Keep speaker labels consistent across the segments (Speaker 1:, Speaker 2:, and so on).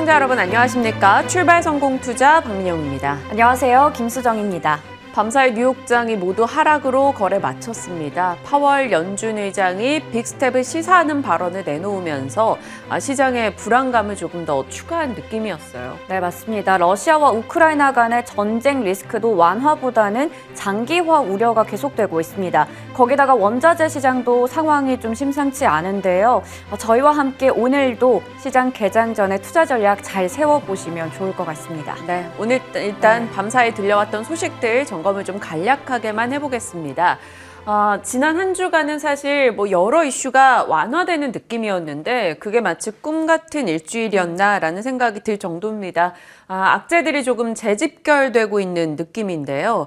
Speaker 1: 시청자 여러분 안녕하십니까? 출발 성공 투자 박민영입니다.
Speaker 2: 안녕하세요. 김수정입니다.
Speaker 1: 밤사이 뉴욕장이 모두 하락으로 거래 마쳤습니다. 파월 연준 의장이 빅스텝을 시사하는 발언을 내놓으면서 시장의 불안감을 조금 더 추가한 느낌이었어요.
Speaker 2: 네, 맞습니다. 러시아와 우크라이나 간의 전쟁 리스크도 완화보다는 장기화 우려가 계속되고 있습니다. 거기다가 원자재 시장도 상황이 좀 심상치 않은데요. 저희와 함께 오늘도 시장 개장 전에 투자 전략 잘 세워보시면 좋을 것 같습니다.
Speaker 1: 네, 오늘 일단 밤사이 들려왔던 소식들 점검을 좀 간략하게만 해보겠습니다. 지난 한 주간은 사실 여러 이슈가 완화되는 느낌이었는데 그게 마치 꿈 같은 일주일이었나라는 생각이 들 정도입니다. 악재들이 조금 재집결되고 있는 느낌인데요.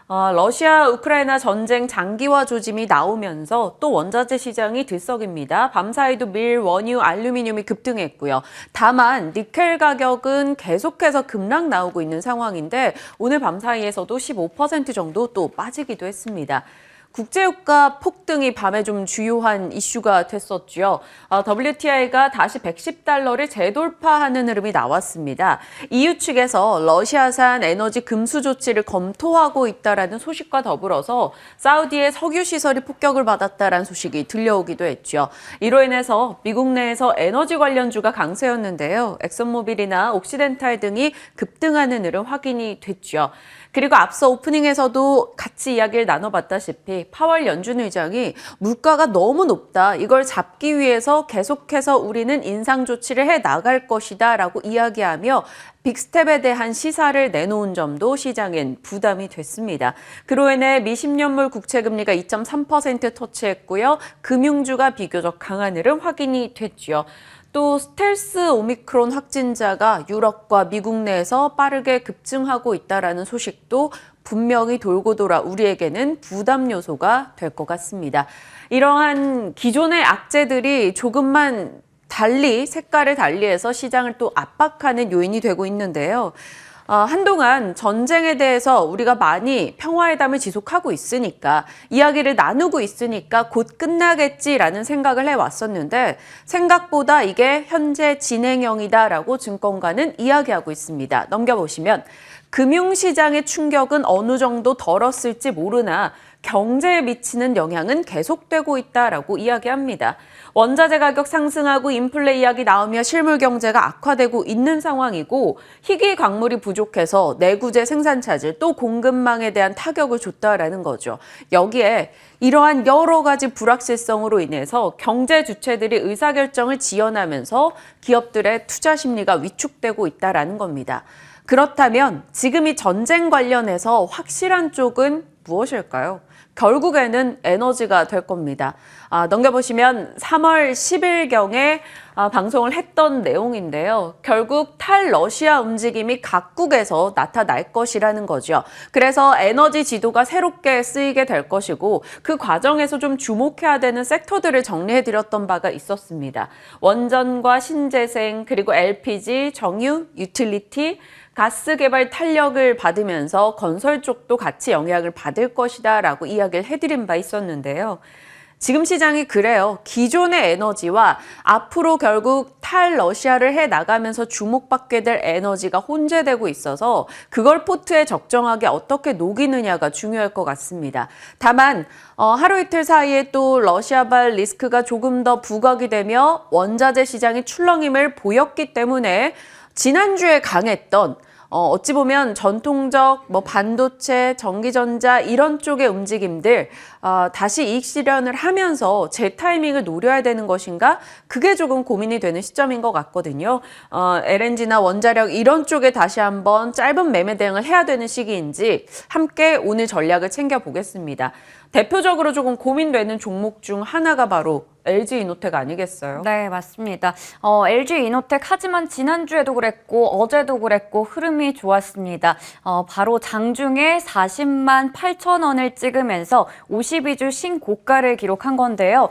Speaker 1: 러시아 우크라이나 전쟁 장기화 조짐이 나오면서 또 원자재 시장이 들썩입니다. 밤사이도 밀, 원유, 알루미늄이 급등했고요. 다만 니켈 가격은 계속해서 급락 나오고 있는 상황인데 오늘 밤사이에서도 15% 정도 또 빠지기도 했습니다. 국제유가 폭등이 밤에 좀 주요한 이슈가 됐었죠. WTI가 다시 $110를 재돌파하는 흐름이 나왔습니다. EU 측에서 러시아산 에너지 금수 조치를 검토하고 있다라는 소식과 더불어서 사우디의 석유 시설이 폭격을 받았다라는 소식이 들려오기도 했죠. 이로 인해서 미국 내에서 에너지 관련주가 강세였는데요. 엑슨모빌이나 옥시덴탈 등이 급등하는 흐름 확인이 됐죠. 그리고 앞서 오프닝에서도 같이 이야기를 나눠봤다시피 파월 연준 의장이 물가가 너무 높다. 이걸 잡기 위해서 계속해서 우리는 인상 조치를 해 나갈 것이다 라고 이야기하며 빅스텝에 대한 시사를 내놓은 점도 시장엔 부담이 됐습니다. 그로 인해 미 10년물 국채금리가 2.3% 터치했고요. 금융주가 비교적 강한 흐름 확인이 됐죠. 또 스텔스 오미크론 확진자가 유럽과 미국 내에서 빠르게 급증하고 있다는 소식도 분명히 돌고 돌아 우리에게는 부담 요소가 될 것 같습니다. 이러한 기존의 악재들이 조금만 색깔을 달리해서 시장을 또 압박하는 요인이 되고 있는데요. 한동안 전쟁에 대해서 우리가 많이 평화회담을 지속하고 있으니까 이야기를 나누고 있으니까 곧 끝나겠지라는 생각을 해왔었는데 생각보다 이게 현재 진행형이다라고 증권가는 이야기하고 있습니다. 넘겨보시면 금융시장의 충격은 어느 정도 덜었을지 모르나 경제에 미치는 영향은 계속되고 있다라고 이야기합니다. 원자재 가격 상승하고 인플레 이야기 나오며 실물 경제가 악화되고 있는 상황이고 희귀 광물이 부족해서 내구재 생산 차질 또 공급망에 대한 타격을 줬다라는 거죠. 여기에 이러한 여러 가지 불확실성으로 인해서 경제 주체들이 의사결정을 지연하면서 기업들의 투자 심리가 위축되고 있다라는 겁니다. 그렇다면 지금 이 전쟁 관련해서 확실한 쪽은 무엇일까요? 결국에는 에너지가 될 겁니다. 넘겨보시면 3월 10일경에 방송을 했던 내용인데요. 결국 탈러시아 움직임이 각국에서 나타날 것이라는 거죠. 그래서 에너지 지도가 새롭게 쓰이게 될 것이고 그 과정에서 좀 주목해야 되는 섹터들을 정리해드렸던 바가 있었습니다. 원전과 신재생, 그리고 LPG, 정유, 유틸리티, 가스 개발 탄력을 받으면서 건설 쪽도 같이 영향을 받을 것이다 라고 이야기를 해드린 바 있었는데요. 지금 시장이 그래요. 기존의 에너지와 앞으로 결국 탈러시아를 해나가면서 주목받게 될 에너지가 혼재되고 있어서 그걸 포트에 적정하게 어떻게 녹이느냐가 중요할 것 같습니다. 다만 하루 이틀 사이에 또 러시아발 리스크가 조금 더 부각이 되며 원자재 시장이 출렁임을 보였기 때문에 지난주에 강했던 어찌 보면 전통적 반도체, 전기전자 이런 쪽의 움직임들 다시 이익 실현을 하면서 제 타이밍을 노려야 되는 것인가? 그게 조금 고민이 되는 시점인 것 같거든요. LNG나 원자력 이런 쪽에 다시 한번 짧은 매매 대응을 해야 되는 시기인지 함께 오늘 전략을 챙겨보겠습니다. 대표적으로 조금 고민되는 종목 중 하나가 바로 LG이노텍 아니겠어요?
Speaker 2: 네, 맞습니다. LG이노텍 하지만 지난주에도 그랬고 어제도 그랬고 흐름이 좋았습니다. 바로 장중에 40만 8천 원을 찍으면서 52주 신고가를 기록한 건데요.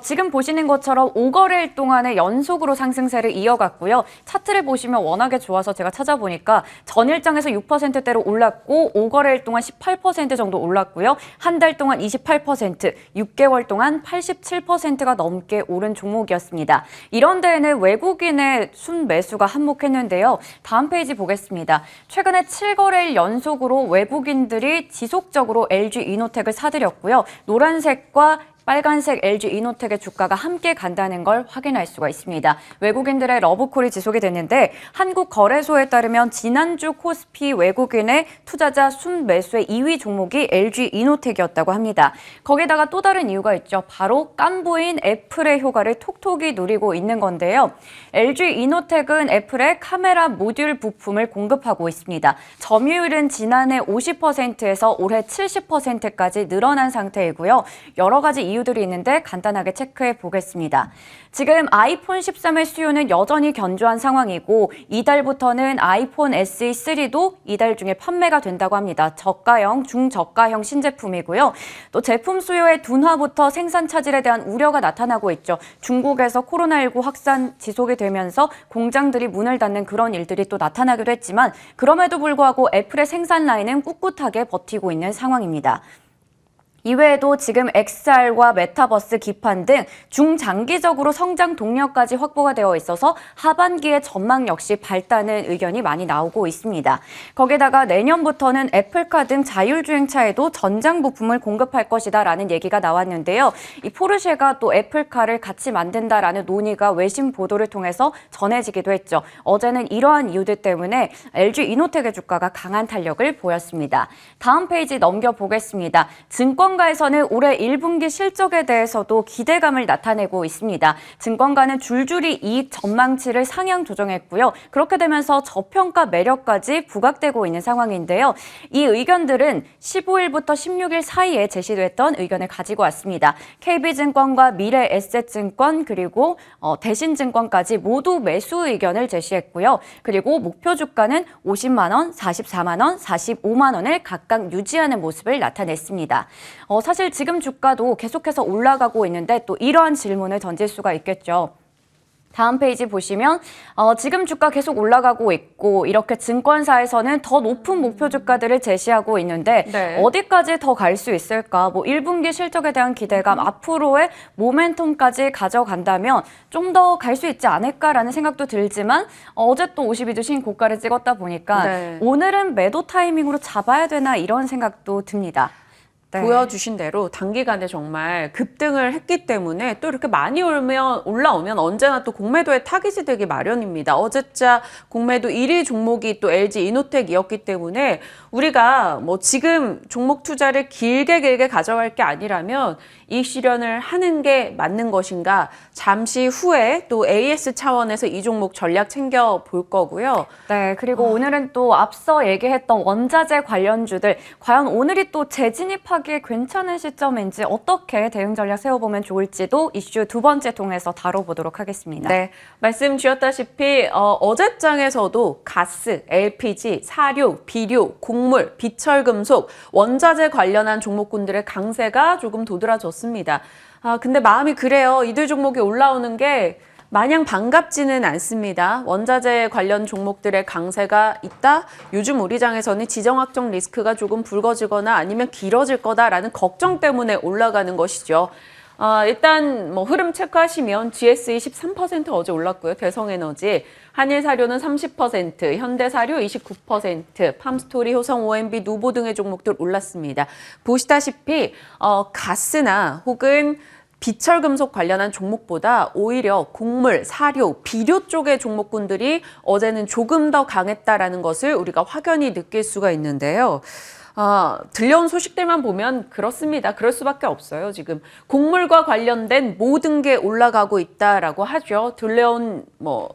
Speaker 2: 지금 보시는 것처럼 5거래일 동안에 연속으로 상승세를 이어갔고요. 차트를 보시면 워낙에 좋아서 제가 찾아보니까 전일장에서 6%대로 올랐고 5거래일 동안 18% 정도 올랐고요. 한 달 동안 28%, 6개월 동안 87%가 넘게 오른 종목이었습니다. 이런 데에는 외국인의 순매수가 한몫했는데요. 다음 페이지 보겠습니다. 최근에 7거래일 연속으로 외국인들이 지속적으로 LG 이노텍을 사들였고요. 노란색과 빨간색 LG 이노텍의 주가가 함께 간다는 걸 확인할 수가 있습니다. 외국인들의 러브콜이 지속이 됐는데 한국거래소에 따르면 지난주 코스피 외국인의 투자자 순매수의 2위 종목이 LG 이노텍이었다고 합니다. 거기다가 또 다른 이유가 있죠. 바로 깜보인 애플의 효과를 톡톡히 누리고 있는 건데요. LG 이노텍은 애플의 카메라 모듈 부품을 공급하고 있습니다. 점유율은 지난해 50%에서 올해 70%까지 늘어난 상태이고요. 여러 가지 이유들이 있는데 간단하게 체크해 보겠습니다. 지금 아이폰 13의 수요는 여전히 견조한 상황이고 이달부터는 아이폰 SE3도 이달 중에 판매가 된다고 합니다. 저가형, 중저가형 신제품이고요. 또 제품 수요의 둔화부터 생산 차질에 대한 우려가 나타나고 있죠. 중국에서 코로나19 확산 지속이 되면서 공장들이 문을 닫는 그런 일들이 또 나타나기도 했지만 그럼에도 불구하고 애플의 생산 라인은 꿋꿋하게 버티고 있는 상황입니다. 이외에도 지금 XR과 메타버스 기판 등 중장기적으로 성장 동력까지 확보가 되어 있어서 하반기의 전망 역시 밝다는 의견이 많이 나오고 있습니다. 거기다가 내년부터는 애플카 등 자율주행차에도 전장 부품을 공급할 것이다라는 얘기가 나왔는데요. 이 포르쉐가 또 애플카를 같이 만든다라는 논의가 외신 보도를 통해서 전해지기도 했죠. 어제는 이러한 이유들 때문에 LG 이노텍의 주가가 강한 탄력을 보였습니다. 다음 페이지 넘겨보겠습니다. 증권가에서는 올해 1분기 실적에 대해서도 기대감을 나타내고 있습니다. 증권가는 줄줄이 이익 전망치를 상향 조정했고요. 그렇게 되면서 저평가 매력까지 부각되고 있는 상황인데요. 이 의견들은 15일부터 16일 사이에 제시됐던 의견을 가지고 왔습니다. KB증권과 미래에셋증권 그리고 대신증권까지 모두 매수 의견을 제시했고요. 그리고 목표 주가는 50만 원, 44만 원, 45만 원을 각각 유지하는 모습을 나타냈습니다. 사실 지금 주가도 계속해서 올라가고 있는데 또 이러한 질문을 던질 수가 있겠죠. 다음 페이지 보시면 지금 주가 계속 올라가고 있고 이렇게 증권사에서는 더 높은 목표 주가들을 제시하고 있는데
Speaker 1: 네.
Speaker 2: 어디까지 더 갈 수 있을까? 1분기 실적에 대한 기대감, 앞으로의 모멘텀까지 가져간다면 좀 더 갈 수 있지 않을까라는 생각도 들지만 어제 또 52주 신고가를 찍었다 보니까
Speaker 1: 네.
Speaker 2: 오늘은 매도 타이밍으로 잡아야 되나 이런 생각도 듭니다. 네.
Speaker 1: 보여주신 대로 단기간에 정말 급등을 했기 때문에 또 이렇게 많이 올라오면 언제나 또 공매도에 타깃이 되기 마련입니다. 어제자 공매도 1위 종목이 또 LG 이노텍이었기 때문에 우리가 뭐 지금 종목 투자를 길게 가져갈 게 아니라면 이 실현을 하는 게 맞는 것인가 잠시 후에 또 AS 차원에서 이 종목 전략 챙겨 볼 거고요.
Speaker 2: 네, 그리고 오늘은 또 앞서 얘기했던 원자재 관련주들 과연 오늘이 또 재진입하기에 괜찮은 시점인지 어떻게 대응 전략 세워보면 좋을지도 이슈 두 번째 통해서 다뤄보도록 하겠습니다.
Speaker 1: 네, 말씀 주셨다시피 어제장에서도 가스, LPG, 사료, 비료, 곡물, 비철금속, 원자재 관련한 종목군들의 강세가 조금 도드라졌습니다. 근데 마음이 그래요. 이들 종목이 올라오는 게 마냥 반갑지는 않습니다. 원자재 관련 종목들의 강세가 있다? 요즘 우리 장에서는 지정학적 리스크가 조금 불거지거나 아니면 길어질 거다라는 걱정 때문에 올라가는 것이죠. 일단 뭐 흐름 체크하시면 GSE 13% 어제 올랐고요. 대성에너지, 한일사료는 30%, 현대사료 29%, 팜스토리, 효성, OMB, 누보 등의 종목들 올랐습니다. 보시다시피 가스나 혹은 비철금속 관련한 종목보다 오히려 곡물, 사료, 비료 쪽의 종목군들이 어제는 조금 더 강했다라는 것을 우리가 확연히 느낄 수가 있는데요. 들려온 소식들만 보면 그렇습니다. 그럴 수밖에 없어요. 지금 곡물과 관련된 모든 게 올라가고 있다라고 하죠. 들려온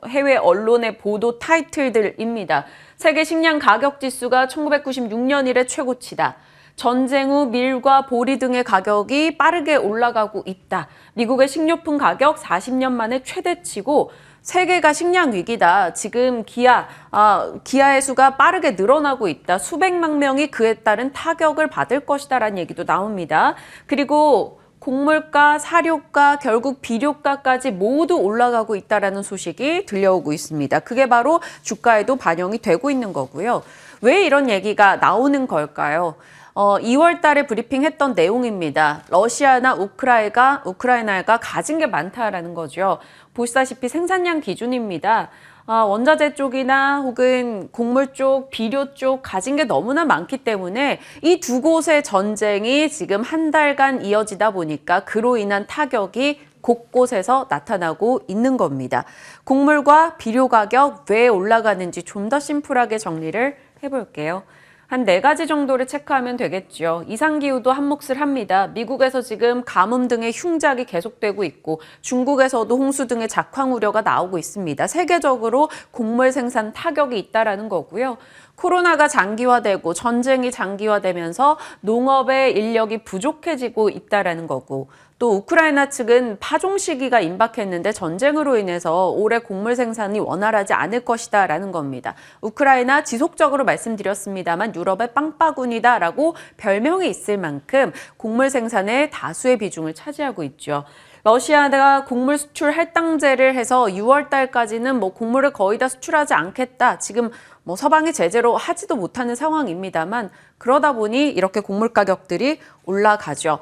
Speaker 1: 해외 언론의 보도 타이틀들입니다. 세계 식량 가격 지수가 1996년 이래 최고치다. 전쟁 후 밀과 보리 등의 가격이 빠르게 올라가고 있다. 미국의 식료품 가격 40년 만에 최대치고 세계가 식량 위기다. 지금 기아의 수가 빠르게 늘어나고 있다. 수백만 명이 그에 따른 타격을 받을 것이다라는 얘기도 나옵니다. 그리고 곡물가, 사료가, 결국 비료가까지 모두 올라가고 있다라는 소식이 들려오고 있습니다. 그게 바로 주가에도 반영이 되고 있는 거고요. 왜 이런 얘기가 나오는 걸까요? 2월 달에 브리핑했던 내용입니다. 러시아나 우크라이나가 가진 게 많다라는 거죠. 보시다시피 생산량 기준입니다. 원자재 쪽이나 혹은 곡물 쪽, 비료 쪽 가진 게 너무나 많기 때문에 이 두 곳의 전쟁이 지금 한 달간 이어지다 보니까 그로 인한 타격이 곳곳에서 나타나고 있는 겁니다. 곡물과 비료 가격 왜 올라가는지 좀 더 심플하게 정리를 해볼게요. 한 4가지 정도를 체크하면 되겠죠. 이상기후도 한몫을 합니다. 미국에서 지금 가뭄 등의 흉작이 계속되고 있고 중국에서도 홍수 등의 작황 우려가 나오고 있습니다. 세계적으로 곡물 생산 타격이 있다라는 거고요. 코로나가 장기화되고 전쟁이 장기화되면서 농업의 인력이 부족해지고 있다라는 거고 또 우크라이나 측은 파종 시기가 임박했는데 전쟁으로 인해서 올해 곡물 생산이 원활하지 않을 것이다라는 겁니다. 우크라이나 지속적으로 말씀드렸습니다만 유럽의 빵바구니다라고 별명이 있을 만큼 곡물 생산의 다수의 비중을 차지하고 있죠. 러시아가 곡물 수출 할당제를 해서 6월 달까지는 곡물을 거의 다 수출하지 않겠다. 지금 서방이 제대로 하지도 못하는 상황입니다만 그러다 보니 이렇게 곡물 가격들이 올라가죠.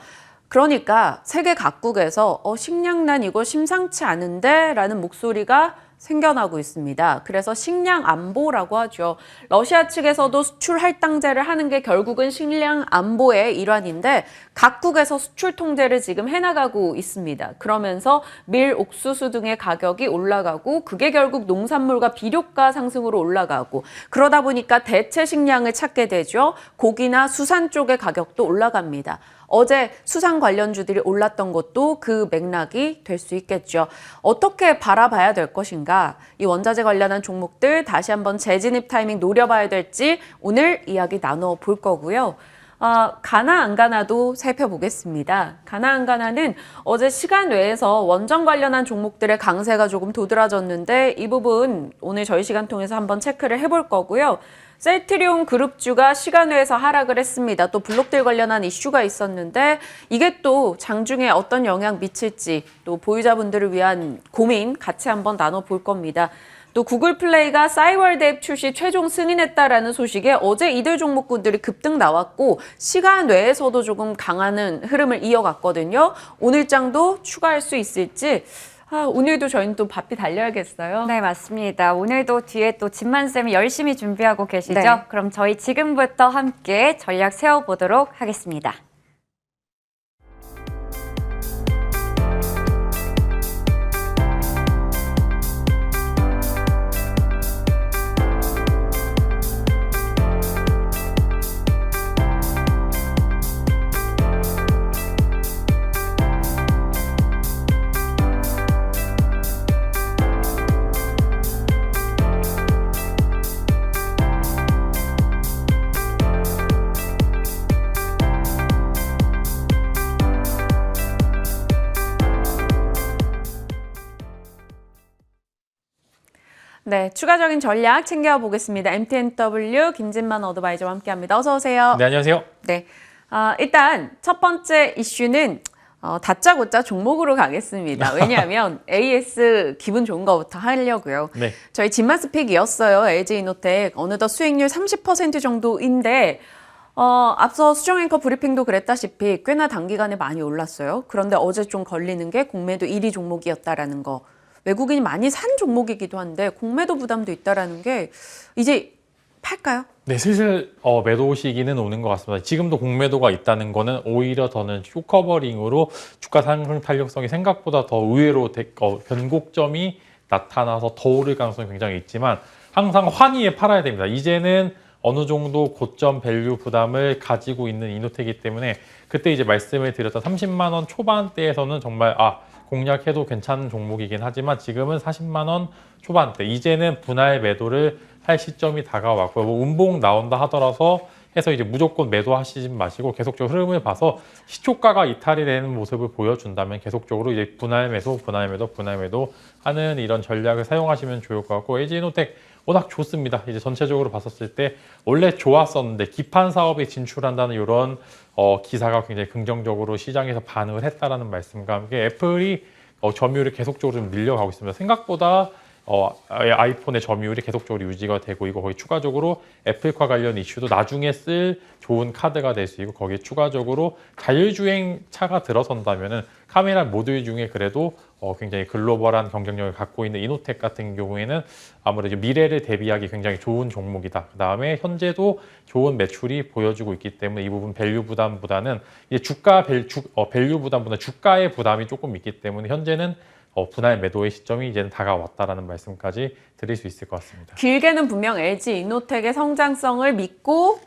Speaker 1: 그러니까 세계 각국에서 식량난 이거 심상치 않은데 라는 목소리가 생겨나고 있습니다. 그래서 식량 안보라고 하죠. 러시아 측에서도 수출 할당제를 하는 게 결국은 식량 안보의 일환인데 각국에서 수출 통제를 지금 해나가고 있습니다. 그러면서 밀, 옥수수 등의 가격이 올라가고 그게 결국 농산물과 비료가 상승으로 올라가고 그러다 보니까 대체 식량을 찾게 되죠. 고기나 수산 쪽의 가격도 올라갑니다. 어제 수산 관련주들이 올랐던 것도 그 맥락이 될 수 있겠죠. 어떻게 바라봐야 될 것인가? 이 원자재 관련한 종목들 다시 한번 재진입 타이밍 노려봐야 될지 오늘 이야기 나눠볼 거고요. 가나 안 가나도 살펴보겠습니다. 가나 안 가나는 어제 시간 외에서 원전 관련한 종목들의 강세가 조금 도드라졌는데 이 부분 오늘 저희 시간 통해서 한번 체크를 해볼 거고요. 셀트리온 그룹주가 시간 외에서 하락을 했습니다. 또 블록들 관련한 이슈가 있었는데 이게 또 장중에 어떤 영향 미칠지 또 보유자분들을 위한 고민 같이 한번 나눠볼 겁니다. 또 구글 플레이가 싸이월드 앱 출시 최종 승인했다라는 소식에 어제 이들 종목군들이 급등 나왔고 시간 외에서도 조금 강한 흐름을 이어갔거든요. 오늘 장도 추가할 수 있을지 오늘도 저희는 또 바삐 달려야겠어요.
Speaker 2: 네, 맞습니다. 오늘도 뒤에 또 진만쌤이 열심히 준비하고 계시죠?
Speaker 1: 네.
Speaker 2: 그럼 저희 지금부터 함께 전략 세워보도록 하겠습니다.
Speaker 1: 네, 추가적인 전략 챙겨보겠습니다. MTNW 김진만 어드바이저와 함께합니다. 어서 오세요.
Speaker 3: 네, 안녕하세요.
Speaker 1: 네, 일단 첫 번째 이슈는 다짜고짜 종목으로 가겠습니다. 왜냐하면 AS 기분 좋은 거부터 하려고요.
Speaker 3: 네.
Speaker 1: 저희 진마스픽이었어요. LG이노텍 어느덧 수익률 30% 정도인데 앞서 수정 앵커 브리핑도 그랬다시피 꽤나 단기간에 많이 올랐어요. 그런데 어제 좀 걸리는 게 공매도 1위 종목이었다라는 거. 외국인이 많이 산 종목이기도 한데 공매도 부담도 있다라는 게 이제 팔까요?
Speaker 3: 네, 슬슬 매도 시기는 오는 것 같습니다. 지금도 공매도가 있다는 거는 오히려 저는 쇼커버링으로 주가 상승 탄력성이 생각보다 더 의외로 변곡점이 나타나서 더 오를 가능성이 굉장히 있지만 항상 환희에 팔아야 됩니다. 이제는 어느 정도 고점 밸류 부담을 가지고 있는 이노텍이기 때문에 그때 이제 말씀을 드렸던 30만 원 초반대에서는 정말 공략해도 괜찮은 종목이긴 하지만 지금은 40만 원 초반대 이제는 분할 매도를 할 시점이 다가왔고요. 운봉 나온다 하더라도 해서 이제 무조건 매도하시지 마시고 계속적으로 흐름을 봐서 시초가가 이탈이 되는 모습을 보여준다면 계속적으로 이제 분할 매도 하는 이런 전략을 사용하시면 좋을 것 같고 LG이노텍 워낙 좋습니다. 이제 전체적으로 봤었을 때 원래 좋았었는데 기판 사업에 진출한다는 이런 기사가 굉장히 긍정적으로 시장에서 반응을 했다라는 말씀과 함께 애플이 점유율이 계속적으로 좀 밀려가고 있습니다. 생각보다 아이폰의 점유율이 계속적으로 유지가 되고 있고 거기 추가적으로 애플과 관련 이슈도 나중에 쓸 좋은 카드가 될 수 있고 거기에 추가적으로 자율주행 차가 들어선다면은 카메라 모듈 중에 그래도 굉장히 글로벌한 경쟁력을 갖고 있는 이노텍 같은 경우에는 아무래도 미래를 대비하기 굉장히 좋은 종목이다. 그다음에 현재도 좋은 매출이 보여주고 있기 때문에 이 부분 밸류 부담보다는 이제 밸류 부담보다 주가의 부담이 조금 있기 때문에 현재는 분할 매도의 시점이 이제는 다가왔다라는 말씀까지 드릴 수 있을 것 같습니다.
Speaker 1: 길게는 분명 LG 이노텍의 성장성을 믿고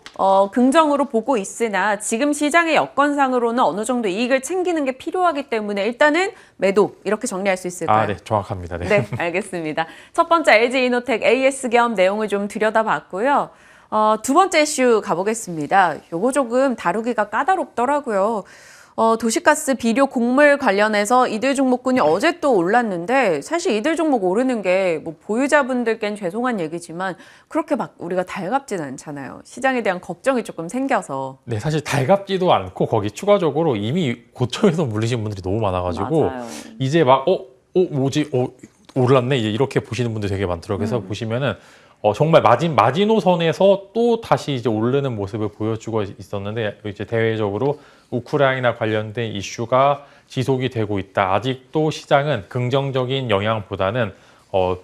Speaker 1: 긍정으로 보고 있으나 지금 시장의 여건상으로는 어느 정도 이익을 챙기는 게 필요하기 때문에 일단은 매도 이렇게 정리할 수 있을까요?
Speaker 3: 네, 정확합니다. 네.
Speaker 1: 네, 알겠습니다. 첫 번째 LG 이노텍 AS 겸 내용을 좀 들여다봤고요. 두 번째 이슈 가보겠습니다. 요거 조금 다루기가 까다롭더라고요. 도시가스 비료 곡물 관련해서 이들 종목군이 어제 또 올랐는데 사실 이들 종목 오르는 게 뭐 보유자분들께는 죄송한 얘기지만 그렇게 막 우리가 달갑진 않잖아요. 시장에 대한 걱정이 조금 생겨서.
Speaker 3: 네, 사실 달갑지도 않고 거기 추가적으로 이미 고점에서 물리신 분들이 너무 많아가지고
Speaker 1: 맞아요.
Speaker 3: 이제 막 뭐지 올랐네 이렇게 보시는 분들 되게 많더라고요. 그래서 보시면은 정말 마지노선에서 또 다시 이제 오르는 모습을 보여주고 있었는데 이제 대외적으로 우크라이나 관련된 이슈가 지속이 되고 있다. 아직도 시장은 긍정적인 영향보다는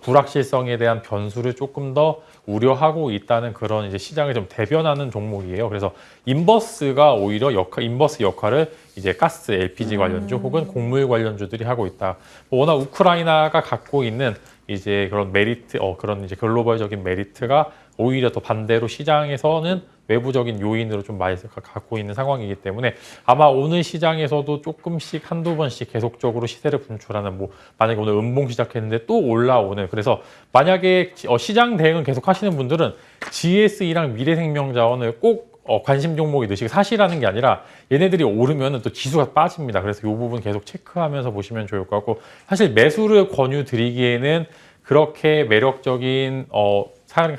Speaker 3: 불확실성에 대한 변수를 조금 더 우려하고 있다는 그런 이제 시장을 좀 대변하는 종목이에요. 그래서 인버스가 오히려 인버스 역할을 이제 가스, LPG 관련주 혹은 곡물 관련주들이 하고 있다. 워낙 우크라이나가 갖고 있는 이제 그런 메리트, 그런 이제 글로벌적인 메리트가 오히려 더 반대로 시장에서는 외부적인 요인으로 좀 많이 갖고 있는 상황이기 때문에 아마 오늘 시장에서도 조금씩 한두 번씩 계속적으로 시세를 분출하는 만약에 오늘 음봉 시작했는데 또 올라오는 그래서 만약에 시장 대응을 계속 하시는 분들은 GSE랑 미래생명자원을 꼭 관심 종목이 넣으시고 사시라는 게 아니라 얘네들이 오르면 또 지수가 빠집니다. 그래서 이 부분 계속 체크하면서 보시면 좋을 것 같고 사실 매수를 권유드리기에는 그렇게 매력적인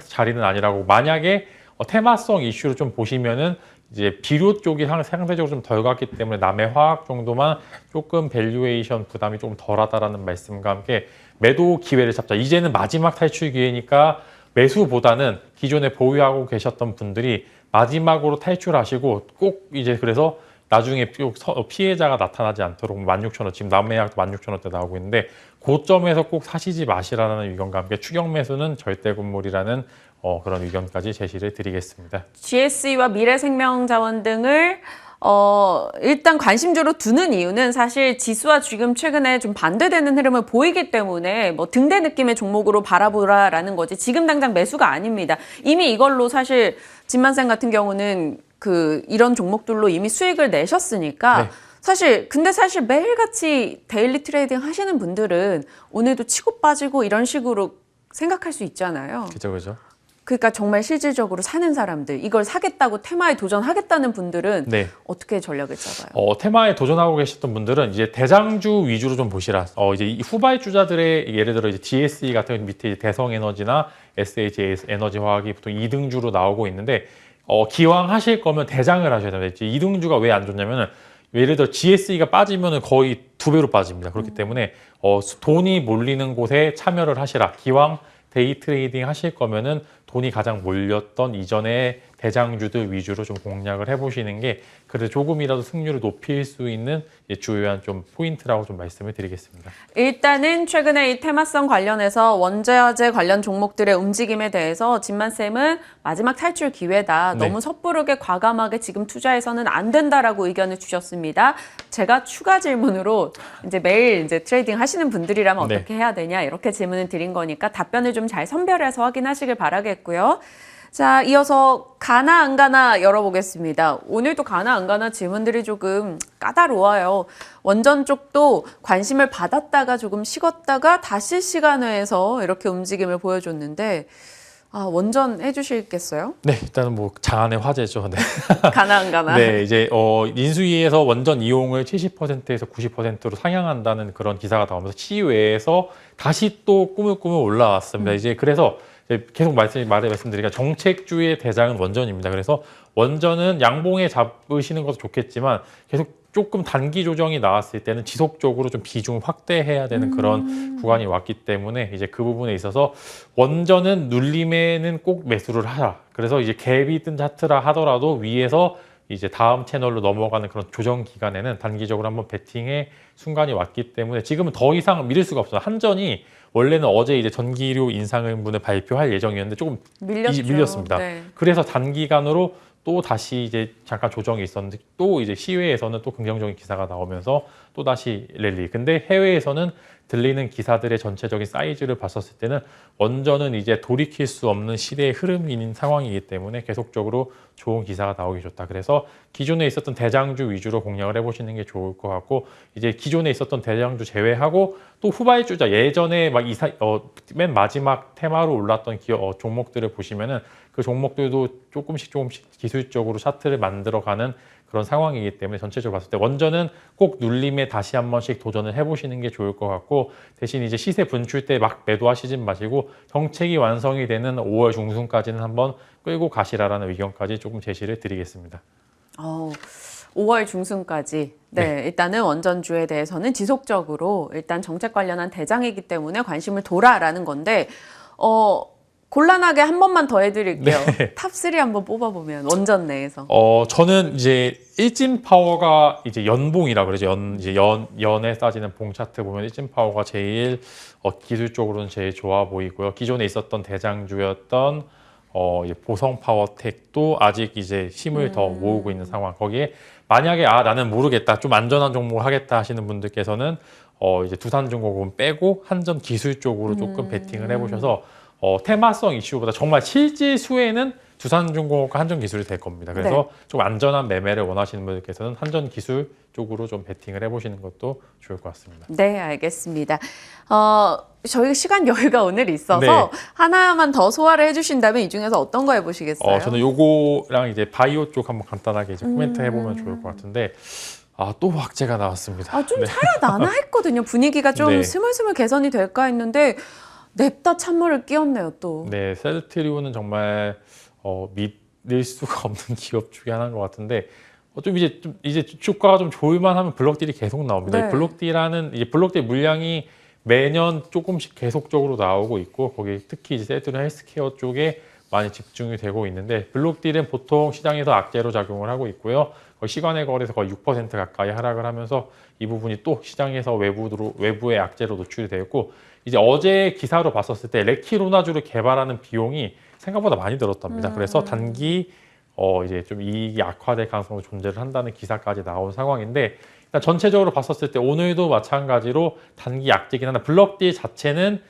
Speaker 3: 자리는 아니라고 만약에 테마성 이슈로 좀 보시면은 이제 비료 쪽이 상대적으로 좀 덜 갔기 때문에 남해 화학 정도만 조금 밸류에이션 부담이 조금 덜하다라는 말씀과 함께 매도 기회를 잡자. 이제는 마지막 탈출 기회니까 매수보다는 기존에 보유하고 계셨던 분들이 마지막으로 탈출하시고 꼭 이제 그래서 나중에 피해자가 나타나지 않도록 16,000원 지금 남해약도 16,000원대 나오고 있는데 고점에서 꼭 사시지 마시라는 의견과 함께 추격 매수는 절대 금물이라는 그런 의견까지 제시를 드리겠습니다.
Speaker 1: GSE와 미래생명자원 등을 일단 관심주로 두는 이유는 사실 지수와 지금 최근에 좀 반대되는 흐름을 보이기 때문에 등대 느낌의 종목으로 바라보라라는 거지 지금 당장 매수가 아닙니다. 이미 이걸로 사실 진만생 같은 경우는 이런 종목들로 이미 수익을 내셨으니까
Speaker 3: 네.
Speaker 1: 근데 사실 매일같이 데일리 트레이딩 하시는 분들은 오늘도 치고 빠지고 이런 식으로 생각할 수 있잖아요.
Speaker 3: 그죠.
Speaker 1: 그러니까 정말 실질적으로 사는 사람들, 이걸 사겠다고 테마에 도전하겠다는 분들은
Speaker 3: 네.
Speaker 1: 어떻게 전략을 짜봐요?
Speaker 3: 테마에 도전하고 계셨던 분들은 이제 대장주 위주로 좀 보시라. 이제 이 후발주자들의 예를 들어 이제 GSE 같은 밑에 대성에너지나 SH 에너지화학이 보통 2등주로 나오고 있는데 기왕 하실 거면 대장을 하셔야 됩니다. 2등주가 왜 안 좋냐면은 예를 들어 GSE가 빠지면은 거의 2배로 빠집니다. 그렇기 때문에 돈이 몰리는 곳에 참여를 하시라. 기왕 데이 트레이딩 하실 거면은 돈이 가장 몰렸던 이전의 대장주들 위주로 좀 공략을 해보시는 게 그래도 조금이라도 승률을 높일 수 있는 주요한 좀 포인트라고 좀 말씀을 드리겠습니다.
Speaker 1: 일단은 최근에 이 테마성 관련해서 원자재 관련 종목들의 움직임에 대해서 진만쌤은 마지막 탈출 기회다.
Speaker 3: 네.
Speaker 1: 너무 섣부르게 과감하게 지금 투자해서는 안 된다라고 의견을 주셨습니다. 제가 추가 질문으로 이제 매일 이제 트레이딩 하시는 분들이라면
Speaker 3: 네.
Speaker 1: 어떻게 해야 되냐 이렇게 질문을 드린 거니까 답변을 좀 잘 선별해서 확인하시길 바라겠고요. 자, 이어서 가나 안 가나 열어보겠습니다. 오늘도 가나 안 가나 질문들이 조금 까다로워요. 원전 쪽도 관심을 받았다가 조금 식었다가 다시 시간외에서 이렇게 움직임을 보여줬는데 원전 해주시겠어요?
Speaker 3: 네, 일단은 장안의 화제죠. 네.
Speaker 1: 가나 안 가나?
Speaker 3: 네, 이제 인수위에서 원전 이용을 70%에서 90%로 상향한다는 그런 기사가 나오면서 시외에서 다시 또 꾸물꾸물 올라왔습니다. 이제 그래서 계속 말씀드리니까 정책주의 대장은 원전입니다. 그래서 원전은 양봉에 잡으시는 것도 좋겠지만 계속 조금 단기 조정이 나왔을 때는 지속적으로 좀 비중을 확대해야 되는 그런 구간이 왔기 때문에 이제 그 부분에 있어서 원전은 눌림에는 꼭 매수를 하라. 그래서 이제 갭이든 차트라 하더라도 위에서 이제 다음 채널로 넘어가는 그런 조정 기간에는 단기적으로 한번 베팅의 순간이 왔기 때문에 지금은 더 이상 미룰 수가 없어요. 한전이 원래는 어제 이제 전기료 인상분을 발표할 예정이었는데 조금 밀렸습니다.
Speaker 1: 네.
Speaker 3: 그래서 단기간으로 또 다시 이제 잠깐 조정이 있었는데 또 이제 시외에서는 또 긍정적인 기사가 나오면서 또 다시 랠리. 근데 해외에서는 들리는 기사들의 전체적인 사이즈를 봤었을 때는 원전은 이제 돌이킬 수 없는 시대의 흐름인 상황이기 때문에 계속적으로 좋은 기사가 나오기 좋다. 그래서 기존에 있었던 대장주 위주로 공략을 해보시는 게 좋을 것 같고 이제 기존에 있었던 대장주 제외하고 또 후발주자 예전에 막 맨 마지막 테마로 올랐던 종목들을 보시면은 그 종목들도 조금씩 기술적으로 차트를 만들어가는 그런 상황이기 때문에 전체적으로 봤을 때 원전은 꼭 눌림에 다시 한 번씩 도전을 해보시는 게 좋을 것 같고 대신 이제 시세 분출 때 막 매도하시지 마시고 정책이 완성이 되는 5월 중순까지는 한번 끌고 가시라라는 의견까지 조금 제시를 드리겠습니다.
Speaker 1: 5월 중순까지 네, 일단은 원전주에 대해서는 지속적으로 일단 정책 관련한 대장이기 때문에 관심을 둬라라는 건데 곤란하게 한 번만 더 해드릴게요.
Speaker 3: 네.
Speaker 1: 탑3 한번 뽑아보면 원전 내에서.
Speaker 3: 저는 이제 일진 파워가 이제 연봉이라 그러죠. 연에 따지는 봉 차트 보면 일진 파워가 제일 기술적으로는 제일 좋아 보이고요. 기존에 있었던 대장주였던 보성 파워텍도 아직 이제 힘을 더 모으고 있는 상황. 거기에 만약에 나는 모르겠다, 좀 안전한 종목을 하겠다 하시는 분들께서는 이제 두산중공업 빼고 한전 기술 쪽으로 조금 베팅을 해보셔서. 테마성 이슈보다 정말 실질수에는 두산중공업과 한전기술이 될 겁니다. 그래서 좀 안전한 매매를 원하시는 분들께서는 한전기술 쪽으로 좀 베팅을 해보시는 것도 좋을 것 같습니다.
Speaker 1: 네, 알겠습니다. 저희 시간 여유가 오늘 있어서
Speaker 3: 네.
Speaker 1: 하나만 더 소화를 해주신다면 이 중에서 어떤 거 해보시겠어요?
Speaker 3: 저는 요거랑 이제 바이오 쪽 한번 간단하게 이제 코멘트 해보면 좋을 것 같은데 또 악재가 나왔습니다.
Speaker 1: 좀 살아나나 했거든요. 분위기가 좀
Speaker 3: 네.
Speaker 1: 스물스물 개선이 될까 했는데 냅다 찬물을 끼얹네요 또.
Speaker 3: 네, 셀트리온은 정말 믿을 수가 없는 기업 중에 하나인 것 같은데 이제 주가가 좀 좋을만하면 블록딜이 계속 나옵니다.
Speaker 1: 네.
Speaker 3: 블록딜 물량이 매년 조금씩 계속적으로 나오고 있고 거기 특히 이제 셀트리온 헬스케어 쪽에 많이 집중이 되고 있는데 블록딜은 보통 시장에서 악재로 작용을 하고 있고요. 거의 시간의 거래에서 거의 6% 가까이 하락을 하면서 이 부분이 또 시장에서 외부의 악재로 노출이 되었고 이제 어제 기사로 봤었을 때 레키로나주를 개발하는 비용이 생각보다 많이 들었답니다. 그래서 단기 이제 좀 이익이 악화될 가능성이 존재를 한다는 기사까지 나온 상황인데 일단 전체적으로 봤었을 때 오늘도 마찬가지로 단기 악재긴 하나 블록딜 자체는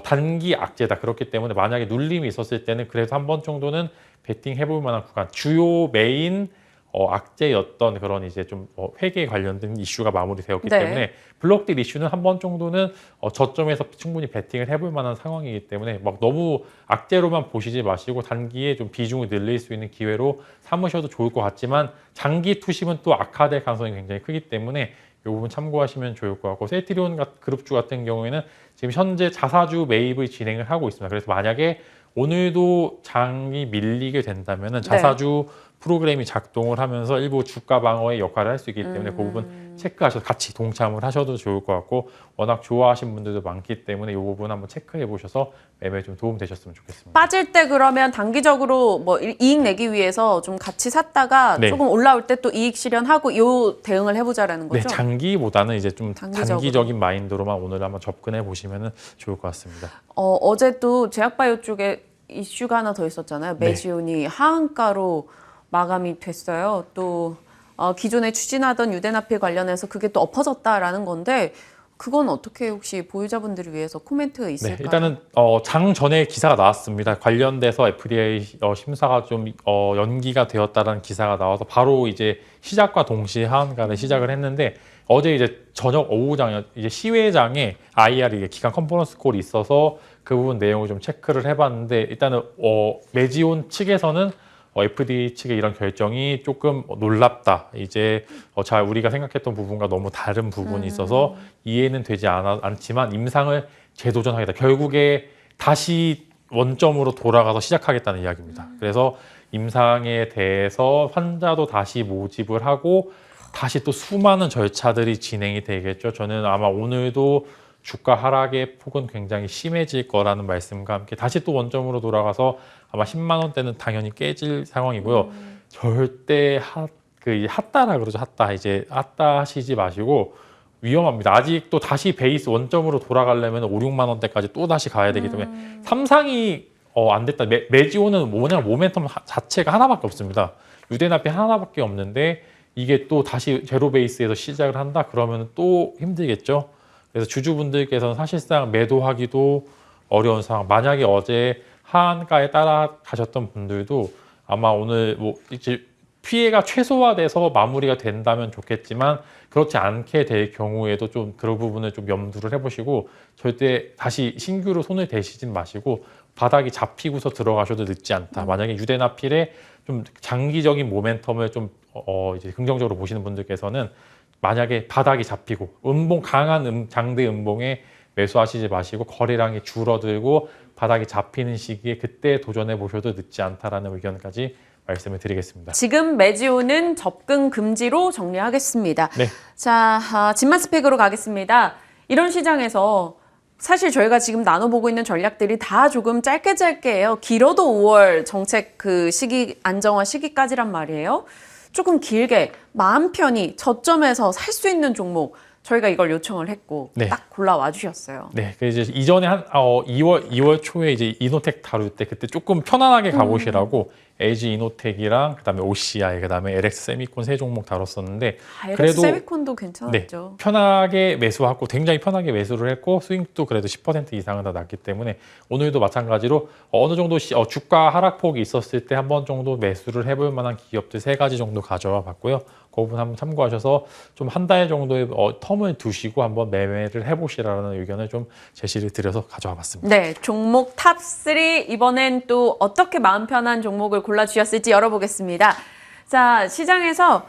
Speaker 3: 단기 악재다. 그렇기 때문에 만약에 눌림이 있었을 때는 그래도 한 번 정도는 베팅 해볼 만한 구간 주요 메인 악재였던 그런 이제 좀 회계 관련된 이슈가 마무리되었기
Speaker 1: 네.
Speaker 3: 때문에 블록딜 이슈는 한 번 정도는 저점에서 충분히 베팅을 해볼 만한 상황이기 때문에 막 너무 악재로만 보시지 마시고 단기에 좀 비중을 늘릴 수 있는 기회로 삼으셔도 좋을 것 같지만 장기 투심은 또 악화될 가능성이 굉장히 크기 때문에 이 부분 참고하시면 좋을 것 같고 셀트리온 그룹주 같은 경우에는 지금 현재 자사주 매입을 진행을 하고 있습니다. 그래서 만약에 오늘도 장이 밀리게 된다면 자사주 프로그램이 작동을 하면서 일부 주가 방어의 역할을 할 수 있기 때문에 그 부분 체크하셔서 같이 동참을 하셔도 좋을 것 같고 워낙 좋아하시는 분들도 많기 때문에 이 부분 한번 체크해 보셔서 매매에 좀 도움 되셨으면 좋겠습니다.
Speaker 1: 빠질 때 그러면 단기적으로 뭐 이익 내기 위해서 좀 같이 샀다가
Speaker 3: 네.
Speaker 1: 조금 올라올 때 또 이익 실현하고 요 대응을 해보자라는
Speaker 3: 네,
Speaker 1: 거죠?
Speaker 3: 장기보다는 이제 좀
Speaker 1: 단기적으로.
Speaker 3: 단기적인 마인드로만 오늘 한번 접근해 보시면 좋을 것 같습니다.
Speaker 1: 어제 또 제약바이오 쪽에 이슈가 하나 더 있었잖아요.
Speaker 3: 네.
Speaker 1: 메지온이 하한가로 마감이 됐어요. 또 기존에 추진하던 유대나필 관련해서 그게 또 엎어졌다라는 건데 그건 어떻게 혹시 보유자분들을 위해서 코멘트가 있을까요?
Speaker 3: 네, 일단은 장 전에 기사가 나왔습니다. 관련돼서 FDA 심사가 좀 연기가 되었다는 기사가 나와서 바로 이제 시작과 동시에 하한가를 시작을 했는데 어제 이제 저녁 오후장 이제 시외장에 IR 기간 컨퍼런스 콜이 있어서 그 부분 내용을 좀 체크를 해봤는데 일단은 메지온 측에서는 FDA 측의 이런 결정이 조금 놀랍다. 이제 잘 우리가 생각했던 부분과 너무 다른 부분이 있어서 이해는 되지 않지만 임상을 재도전하겠다. 결국에 다시 원점으로 돌아가서 시작하겠다는 이야기입니다. 그래서 임상에 대해서 환자도 다시 모집을 하고 다시 또 수많은 절차들이 진행이 되겠죠. 저는 아마 오늘도 주가 하락의 폭은 굉장히 심해질 거라는 말씀과 함께 다시 또 원점으로 돌아가서 아마 10만 원대는 당연히 깨질 상황이고요. 절대 핫다라 그러죠. 핫다. 이제 핫다 하시지 마시고 위험합니다. 아직도 다시 베이스 원점으로 돌아가려면 5, 6만 원대까지 또 다시 가야 되기 때문에 삼상이 안 됐다. 매지오는 뭐냐면 모멘텀 자체가 하나밖에 없습니다. 유대납이 하나밖에 없는데 이게 또 다시 제로 베이스에서 시작을 한다 그러면 또 힘들겠죠. 그래서 주주분들께서는 사실상 매도하기도 어려운 상황. 만약에 어제 하한가에 따라가셨던 분들도 아마 오늘 뭐 이제 피해가 최소화돼서 마무리가 된다면 좋겠지만 그렇지 않게 될 경우에도 좀 그런 부분을 좀 염두를 해보시고 절대 다시 신규로 손을 대시진 마시고 바닥이 잡히고서 들어가셔도 늦지 않다. 만약에 유대나필의 좀 장기적인 모멘텀을 좀 이제 긍정적으로 보시는 분들께서는 만약에 바닥이 잡히고 강한 장대 음봉에 매수하시지 마시고 거래량이 줄어들고 바닥이 잡히는 시기에 그때 도전해 보셔도 늦지 않다라는 의견까지 말씀을 드리겠습니다.
Speaker 1: 지금 매지오는 접근 금지로 정리하겠습니다.
Speaker 3: 네.
Speaker 1: 자, 진만 스펙으로 가겠습니다. 이런 시장에서 사실 저희가 지금 나눠보고 있는 전략들이 다 조금 짧게요. 길어도 5월 정책 그 시기 안정화 시기까지란 말이에요. 조금 길게 마음 편히 저점에서 살 수 있는 종목 저희가 이걸 요청을 했고
Speaker 3: 네.
Speaker 1: 딱 골라와 주셨어요.
Speaker 3: 네, 그 이제 이전에 한 2월 초에 이제 이노텍 다룰 때 그때 조금 편안하게 가보시라고 LG 이노텍이랑 그다음에 OCI 그다음에 LX 세미콘 세 종목 다뤘었는데
Speaker 1: LX 세미콘도 괜찮았죠.
Speaker 3: 네, 편하게 매수하고 굉장히 편하게 매수를 했고 수익도 그래도 10% 이상은 다 났기 때문에 오늘도 마찬가지로 어느 정도 주가 하락폭이 있었을 때 한 번 정도 매수를 해볼 만한 기업들 3가지 정도 가져와 봤고요. 그 부분 한번 참고하셔서 좀 한 달 정도의 텀을 두시고 한번 매매를 해보시라는 의견을 좀 제시를 드려서 가져와 봤습니다.
Speaker 1: 네, 종목 탑3 이번엔 또 어떻게 마음 편한 종목을 골라주셨을지 열어보겠습니다. 자, 시장에서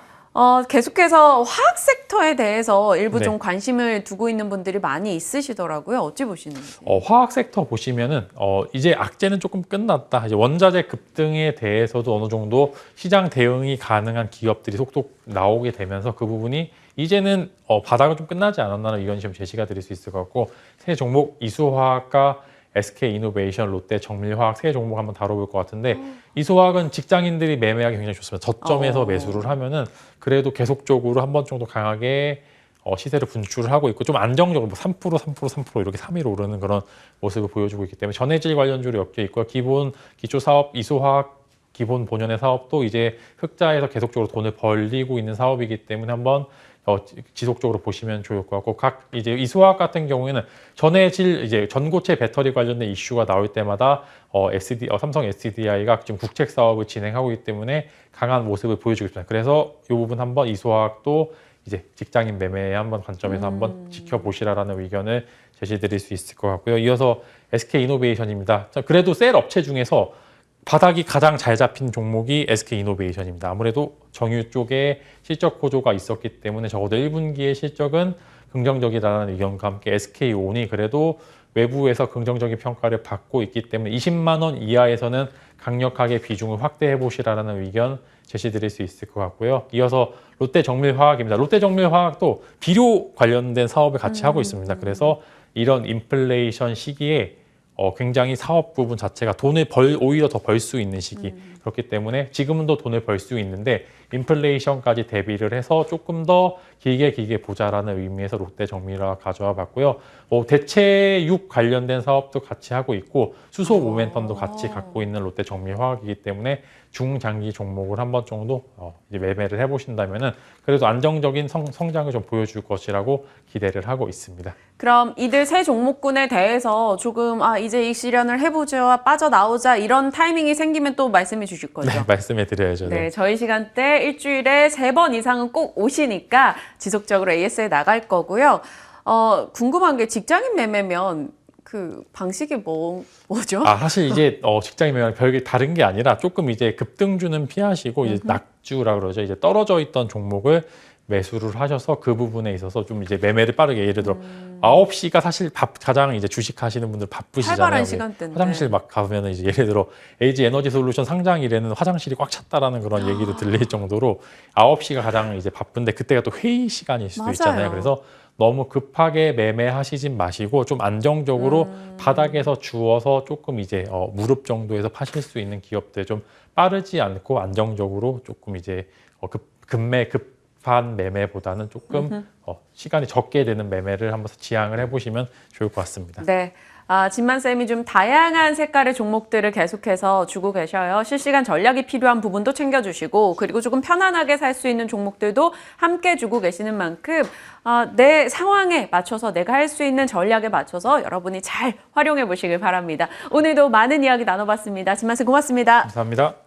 Speaker 1: 계속해서 화학 섹터에 대해서 일부
Speaker 3: 네.
Speaker 1: 좀 관심을 두고 있는 분들이 많이 있으시더라고요. 어찌 보시는지.
Speaker 3: 화학 섹터 보시면은 이제 악재는 조금 끝났다. 이제 원자재 급등에 대해서도 어느 정도 시장 대응이 가능한 기업들이 속속 나오게 되면서 그 부분이 이제는 바닥은 좀 끝나지 않았나는 의견이 좀 제시가 드릴 수 있을 것 같고 세 종목 이수화학과 SK이노베이션, 롯데, 정밀화학 세 종목 한번 다뤄볼 것 같은데 이수화학은 직장인들이 매매하기 굉장히 좋습니다. 저점에서 매수를 하면은 그래도 계속적으로 한 번 정도 강하게 시세를 분출을 하고 있고 좀 안정적으로 뭐 3% 이렇게 3일 오르는 그런 모습을 보여주고 있기 때문에 전해질 관련주로 엮여 있고요. 기초 사업 이수화학 기본 본연의 사업도 이제 흑자에서 계속적으로 돈을 벌리고 있는 사업이기 때문에 한번 지속적으로 보시면 좋을 것 같고 이제 이수화학 같은 경우에는 전해질 이제 전고체 배터리 관련된 이슈가 나올 때마다 삼성 SDI가 지금 국책 사업을 진행하고 있기 때문에 강한 모습을 보여주고 있습니다. 그래서 이 부분 한번 이수화학도 이제 직장인 매매의 한번 관점에서 한번 지켜보시라라는 의견을 제시드릴 수 있을 것 같고요. 이어서 SK이노베이션입니다. 그래도 셀 업체 중에서 바닥이 가장 잘 잡힌 종목이 SK이노베이션입니다. 아무래도 정유 쪽에 실적 호조가 있었기 때문에 적어도 1분기의 실적은 긍정적이라는 의견과 함께 SK온이 그래도 외부에서 긍정적인 평가를 받고 있기 때문에 20만 원 이하에서는 강력하게 비중을 확대해 보시라는 의견 제시드릴 수 있을 것 같고요. 이어서 롯데 정밀화학입니다. 롯데 정밀화학도 비료 관련된 사업을 같이 하고 있습니다. 그래서 이런 인플레이션 시기에 굉장히 사업 부분 자체가 돈을 오히려 더 벌 수 있는 시기 그렇기 때문에 지금도 돈을 벌 수 있는데 인플레이션까지 대비를 해서 조금 더 길게 보자라는 의미에서 롯데 정밀화학 가져와 봤고요. 대체육 관련된 사업도 같이 하고 있고 수소 모멘텀도 같이 갖고 있는 롯데 정밀화학이기 때문에 중장기 종목을 한 번 정도 이제 매매를 해보신다면은 그래도 안정적인 성장을 좀 보여줄 것이라고 기대를 하고 있습니다.
Speaker 1: 그럼 이들 세 종목군에 대해서 조금 이제 이 실현을 해보자, 빠져나오자 이런 타이밍이 생기면 또 말씀해 주실 거죠?
Speaker 3: 네, 말씀해 드려야죠.
Speaker 1: 네, 저희 시간대 일주일에 3번 이상은 꼭 오시니까 지속적으로 AS에 나갈 거고요. 궁금한 게 직장인 매매면 그 방식이 뭐죠?
Speaker 3: 사실 이제 직장인 매매랑 별게 다른 게 아니라 조금 이제 급등주는 피하시고 이제 낙주라 그러죠. 이제 떨어져 있던 종목을 매수를 하셔서 그 부분에 있어서 좀 이제 매매를 빠르게 예를 들어 9시가 사실 가장 이제 주식 하시는 분들 바쁘시잖아요.
Speaker 1: 활발한
Speaker 3: 왜
Speaker 1: 시간대인데.
Speaker 3: 화장실 막 가면 이제 예를 들어 LG 에너지 솔루션 상장일에는 화장실이 꽉 찼다라는 그런 얘기도 들릴 정도로 9시가 가장 이제 바쁜데 그때가 또 회의 시간일 수도
Speaker 1: 맞아요.
Speaker 3: 있잖아요. 그래서 너무 급하게 매매하시진 마시고 좀 안정적으로 바닥에서 주어서 조금 이제 무릎 정도에서 파실 수 있는 기업들 좀 빠르지 않고 안정적으로 조금 이제 급한 매매보다는 조금 시간이 적게 되는 매매를 한번 지향을 해보시면 좋을 것 같습니다.
Speaker 1: 네. 진만 쌤이 좀 다양한 색깔의 종목들을 계속해서 주고 계셔요. 실시간 전략이 필요한 부분도 챙겨주시고 그리고 조금 편안하게 살 수 있는 종목들도 함께 주고 계시는 만큼 내 상황에 맞춰서 내가 할 수 있는 전략에 맞춰서 여러분이 잘 활용해 보시길 바랍니다. 오늘도 많은 이야기 나눠봤습니다. 진만 쌤 고맙습니다.
Speaker 3: 감사합니다.